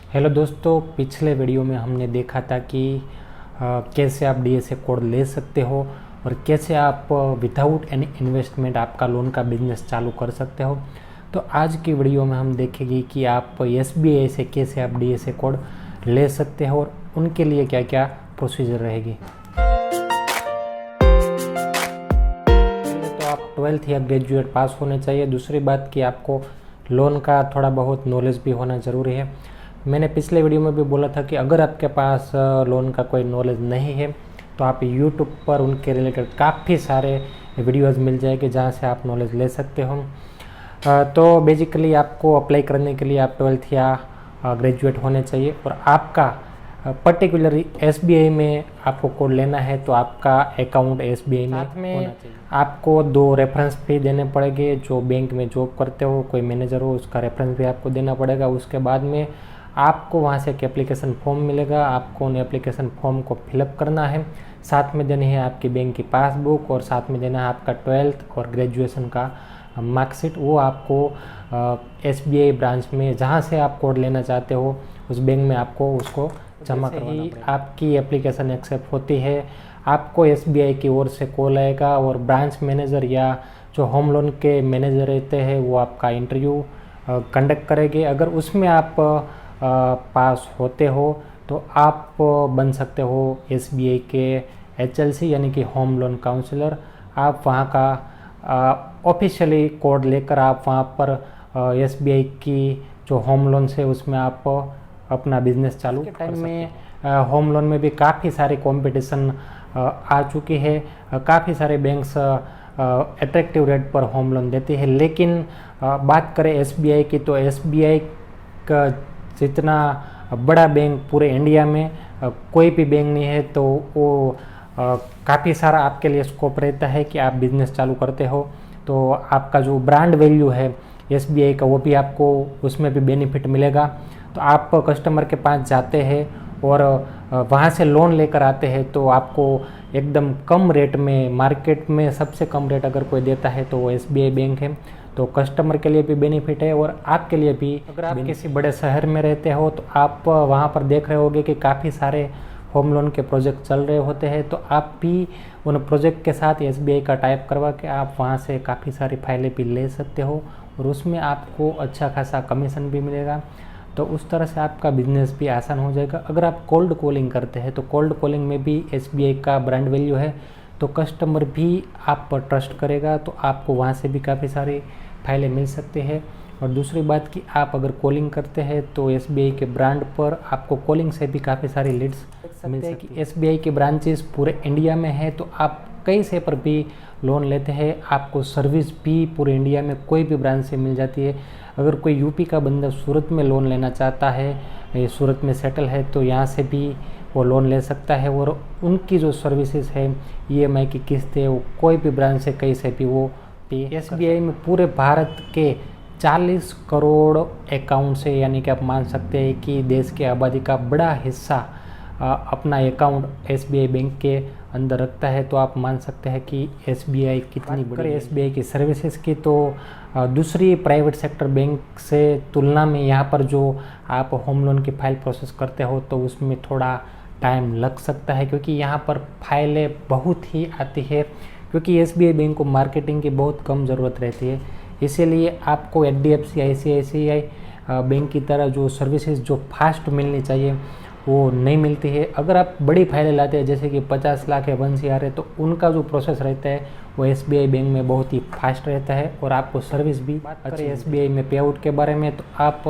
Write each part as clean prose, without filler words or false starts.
Hello दोस्तों, पिछले video में हमने देखा था कि कैसे आप डीएसए कोड ले सकते हो और कैसे आप विदाउट एनी इन्वेस्टमेंट आपका लोन का बिजनेस चालू कर सकते हो। तो आज की वीडियो में हम देखेंगे कि आप एसबीआई से कैसे आप डीएसए कोड ले सकते हो और उनके लिए क्या क्या प्रोसीजर रहेगी। तो आप 12th या ग्रेजुएट पास होने चाहिए। दूसरी बात कि आपको लोन का थोड़ा बहुत नॉलेज भी होना ज़रूरी है। मैंने पिछले वीडियो में भी बोला था कि अगर आपके पास लोन का कोई नॉलेज नहीं है तो आप यूट्यूब पर उनके रिलेटेड काफ़ी सारे वीडियोस मिल जाएंगे जहां से आप नॉलेज ले सकते हो। तो बेसिकली आपको अप्लाई करने के लिए आप 12th या ग्रेजुएट होने चाहिए और आपका पर्टिकुलरली एसबीआई में आपको कोड लेना है तो आपका अकाउंट एसबीआई में होना चाहिए। आपको 2 रेफरेंस भी देने पड़ेंगे। जो बैंक में जॉब करते हो, कोई मैनेजर हो, उसका रेफरेंस भी आपको देना पड़ेगा। उसके बाद में आपको वहाँ से एक एप्लीकेशन फॉर्म मिलेगा। आपको उन एप्लीकेशन फॉर्म को फिलअप करना है। साथ में देनी है आपकी बैंक की पासबुक और साथ में देना है आपका 12th और ग्रेजुएशन का मार्कशीट। वो आपको एसबीआई ब्रांच में जहाँ से आप कोड लेना चाहते हो उस बैंक में आपको उसको जमा करवाना पड़ेगा। आपकी एप्लीकेशन एक्सेप्ट होती है, आपको एसबीआई की ओर से कॉल आएगा और ब्रांच मैनेजर या जो होम लोन के मैनेजर रहते हैं वो आपका इंटरव्यू कंडक्ट करेंगे। अगर उसमें आप पास होते हो तो आप बन सकते हो एसबीआई के एचएलसी यानी कि होम लोन काउंसलर। आप वहाँ का ऑफिशियली कोड लेकर आप वहाँ पर एसबीआई की जो होम लोन से उसमें आप अपना बिजनेस चालू कर टाइम में होम लोन में भी काफ़ी सारे कंपटीशन आ चुकी है। काफ़ी सारे बैंक्स अट्रैक्टिव रेट पर होम लोन देती है, लेकिन बात करें एसबीआई की तो एसबीआई का जितना बड़ा बैंक पूरे इंडिया में कोई भी बैंक नहीं है। तो वो काफ़ी सारा आपके लिए स्कोप रहता है कि आप बिजनेस चालू करते हो तो आपका जो ब्रांड वैल्यू है एसबीआई का वो भी आपको उसमें भी बेनिफिट मिलेगा। तो आप कस्टमर के पास जाते हैं और वहाँ से लोन लेकर आते हैं तो आपको एकदम कम रेट में, मार्केट में सबसे कम रेट अगर कोई देता है तो वो एसबीआई बैंक है। तो कस्टमर के लिए भी बेनिफिट है और आपके लिए भी। अगर आप किसी बड़े शहर में रहते हो तो आप वहाँ पर देख रहे होगे कि काफ़ी सारे होम लोन के प्रोजेक्ट चल रहे होते हैं। तो आप भी उन प्रोजेक्ट के साथ एसबीआई का टाइप करवा के आप वहाँ से काफ़ी सारी फाइलें भी ले सकते हो और उसमें आपको अच्छा खासा कमीशन भी मिलेगा। तो उस तरह से आपका बिजनेस भी आसान हो जाएगा। अगर आप कोल्ड कॉलिंग करते हैं तो कोल्ड कॉलिंग में भी एसबीआई का ब्रांड वैल्यू है तो कस्टमर भी आप पर ट्रस्ट करेगा, तो आपको वहाँ से भी काफ़ी सारी फाइलें मिल सकती है। और दूसरी बात कि आप अगर कॉलिंग करते हैं तो एसबीआई के ब्रांड पर आपको कॉलिंग से भी काफ़ी सारी लीड्स मिल सकती है। एसबीआई की ब्रांचेस पूरे इंडिया में है तो आप कहीं से पर भी लोन लेते हैं, आपको सर्विस भी पूरे इंडिया में कोई भी ब्रांच से मिल जाती है। अगर कोई यूपी का बंदा सूरत में लोन लेना चाहता है, सूरत में सेटल है, तो यहाँ से भी वो लोन ले सकता है और उनकी जो सर्विसेज है, ईएमआई की किस्त है, वो कोई भी ब्रांच से कहीं से भी वो पे। एसबीआई में पूरे भारत के 40 करोड़ अकाउंट से, यानी कि आप मान सकते हैं कि देश की आबादी का बड़ा हिस्सा अपना अकाउंट एसबीआई बैंक के अंदर रखता है। तो आप मान सकते हैं कि एसबीआई कितनी बड़ी है। एसबीआई की सर्विसेज की तो दूसरी प्राइवेट सेक्टर बैंक से तुलना में यहाँ पर जो आप होम लोन की फाइल प्रोसेस करते हो तो उसमें थोड़ा टाइम लग सकता है, क्योंकि यहाँ पर फाइलें बहुत ही आती है, क्योंकि एसबीआई बैंक को मार्केटिंग की बहुत कम ज़रूरत रहती है। इसीलिए आपको एचडीएफसी, आईसीआईसीआई बैंक की तरह जो सर्विसेज जो फास्ट मिलनी चाहिए वो नहीं मिलती है। अगर आप बड़ी फाइलें लाते हैं जैसे कि 50 लाख या 1 CR है तो उनका जो प्रोसेस रहता है वो एसबीआई बैंक में बहुत ही फास्ट रहता है और आपको सर्विस भी अच्छी। एसबीआई में पे आउट के बारे में तो आप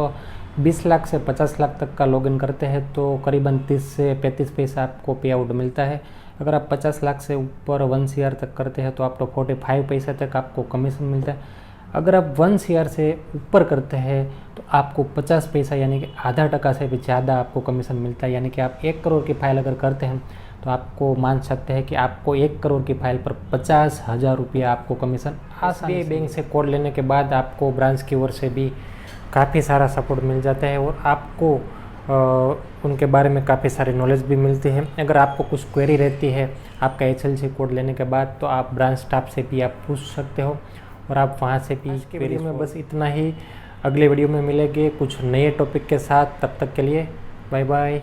20 लाख से 50 लाख तक का लॉगिन करते हैं तो करीबन 30 से 35 पैसा आपको पे आउट मिलता है। अगर आप 50 लाख से ऊपर 1 CR तक करते हैं तो आपको 45 पैसा तक आपको कमीशन मिलता है। अगर आप 1 CR से ऊपर करते हैं तो आपको 50 पैसा यानी कि आधा टका से भी ज़्यादा आपको कमीशन मिलता है। यानी कि आप 1 करोड़ की फाइल अगर करते हैं तो आपको मान सकते हैं कि आपको 1 करोड़ की फाइल पर 50,000 रुपया आपको कमीशन एसबीआई बैंक से कोड लेने के बाद आपको ब्रांच की ओर से भी काफ़ी सारा सपोर्ट मिल जाता है और आपको उनके बारे में काफ़ी सारी नॉलेज भी मिलती है। अगर आपको कुछ क्वेरी रहती है आपका एचएलसी कोड लेने के बाद तो आप ब्रांच स्टाफ से भी आप पूछ सकते हो और आप वहाँ से भी क्वेरी में बस इतना ही अगले वीडियो में मिलेंगे कुछ नए टॉपिक के साथ। तब तक के लिए बाय बाय।